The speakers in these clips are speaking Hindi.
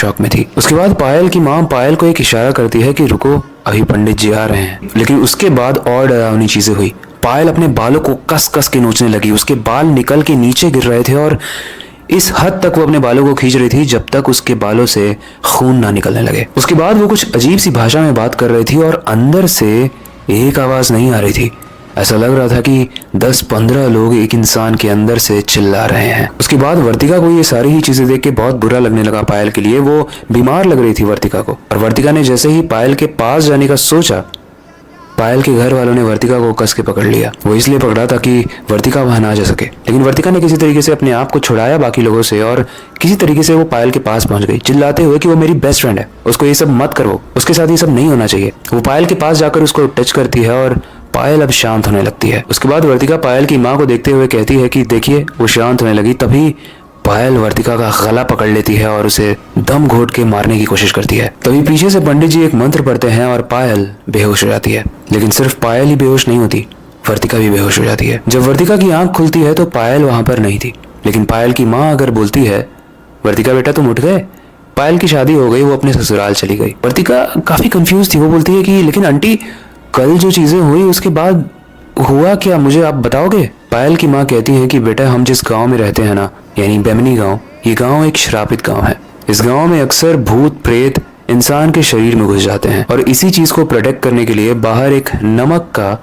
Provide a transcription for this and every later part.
शौक में थी। उसके बाद पायल की माँ पायल को एक इशारा करती है कि रुको, अभी पंडित जी आ रहे हैं। लेकिन उसके बाद और डरावनी चीजें हुई। पायल अपने बालों को कस कस के नोचने लगी। उसके बाल निकल के नीचे गिर रहे थे और इस हद तक वो अपने बालों को खींच रही थी जब तक उसके बालों से खून ना निकलने लगे। उसके बाद वो कुछ अजीब सी भाषा में बात कर रही थी और अंदर से एक आवाज नहीं आ रही थी। ऐसा लग रहा था कि 10-15 लोग एक इंसान के अंदर से चिल्ला रहे हैं। उसके बाद वर्तिका को ये सारी ही चीजें देख के बहुत बुरा लगने लगा पायल के लिए। वो बीमार लग रही थी वर्तिका को, और वर्तिका ने जैसे ही पायल के पास जाने का सोचा, पायल के घर वालों ने वर्तिका को कस के पकड़ लिया। वो इसलिए पकड़ा ताकि वर्तिका वहां ना जा सके। लेकिन वर्तिका ने किसी तरीके से अपने आप को छुड़ाया बाकी लोगों से और किसी तरीके से वो पायल के पास पहुंच गई, चिल्लाते हुए कि वो मेरी बेस्ट फ्रेंड है, उसको ये सब मत करो, उसके साथ ये सब नहीं होना चाहिए। वो पायल के पास जाकर उसको टच करती है और पायल अब शांत होने लगती है। उसके बाद वर्तिका पायल की माँ को देखते हुए कहती है कि देखिए वो शांत होने लगी। तभी पायल वर्तिका का गला पकड़ लेती है और उसे दम घोट के मारने की कोशिश करती है। तभी पीछे से पंडित जी एक मंत्र पढ़ते हैं और पायल बेहोश हो जाती है। लेकिन सिर्फ पायल ही बेहोश नहीं होती, वर्तिका भी बेहोश हो जाती है। जब वर्तिका की आंख खुलती है तो पायल वहां पर नहीं थी। लेकिन पायल की माँ अगर बोलती है, वर्तिका बेटा तुम उठ गए, पायल की शादी हो गई, वो अपने ससुराल चली गई। वर्तिका काफी कंफ्यूज थी। वो बोलती है कि लेकिन आंटी कल जो चीजें हुई उसके बाद हुआ क्या, मुझे आप बताओगे? पायल की माँ कहती है कि बेटा हम जिस गांव में रहते हैं ना, यानी बेमनी गांव, ये गांव एक श्रापित गांव है। इस गांव में अक्सर भूत प्रेत इंसान के शरीर में घुस जाते हैं और इसी चीज को प्रोटेक्ट करने के लिए बाहर एक नमक का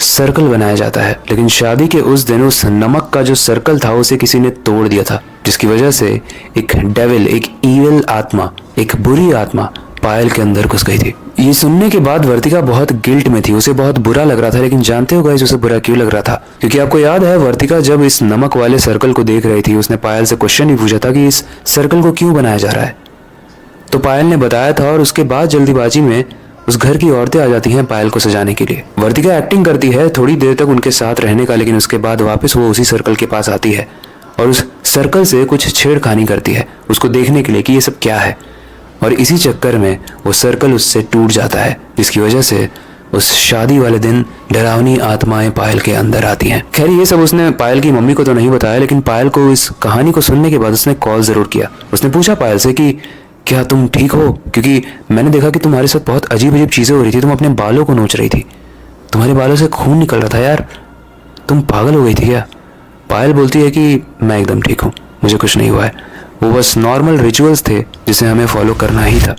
सर्कल बनाया जाता है। लेकिन शादी के उस दिन उस नमक का जो सर्कल था उसे किसी ने तोड़ दिया था, जिसकी वजह से एक डेविल, एक ईविल आत्मा, एक बुरी आत्मा पायल के अंदर घुस गई थी। ये सुनने के बाद वर्तिका बहुत गिल्ट में थी, उसे बहुत बुरा लग रहा था। लेकिन जानते हो गाइस उसे बुरा क्यों लग रहा था? क्योंकि आपको याद है वर्तिका जब इस नमक वाले सर्कल को देख रही थी, उसने पायल से क्वेश्चन ही पूछा था कि इस सर्कल को क्यों बनाया जा रहा है। तो पायल ने बताया था और उसके बाद जल्दीबाजी में उस घर की औरतें आ जाती हैं पायल को सजाने के लिए। वर्तिका एक्टिंग करती है थोड़ी देर तक उनके साथ रहने का, लेकिन उसके बाद वापस वो उसी सर्कल के पास आती है और उस सर्कल से कुछ छेड़खानी करती है उसको देखने के लिए कि ये सब क्या है। और इसी चक्कर में वो सर्कल उससे टूट जाता है, जिसकी वजह से उस शादी वाले दिन डरावनी आत्माएं पायल के अंदर आती हैं। खैर ये सब उसने पायल की मम्मी को तो नहीं बताया, लेकिन पायल को इस कहानी को सुनने के बाद उसने कॉल जरूर किया। उसने पूछा पायल से कि क्या तुम ठीक हो, क्योंकि मैंने देखा कि तुम्हारे साथ बहुत अजीब अजीब चीजें हो रही थी, तुम अपने बालों को नोच रही थी, तुम्हारे बालों से खून निकल रहा था यार, तुम पागल हो गई थी क्या? पायल बोलती है कि मैं एकदम ठीक हूँ, मुझे कुछ नहीं हुआ है, वो बस नॉर्मल रिचुअल्स थे जिसे हमें फॉलो करना ही था।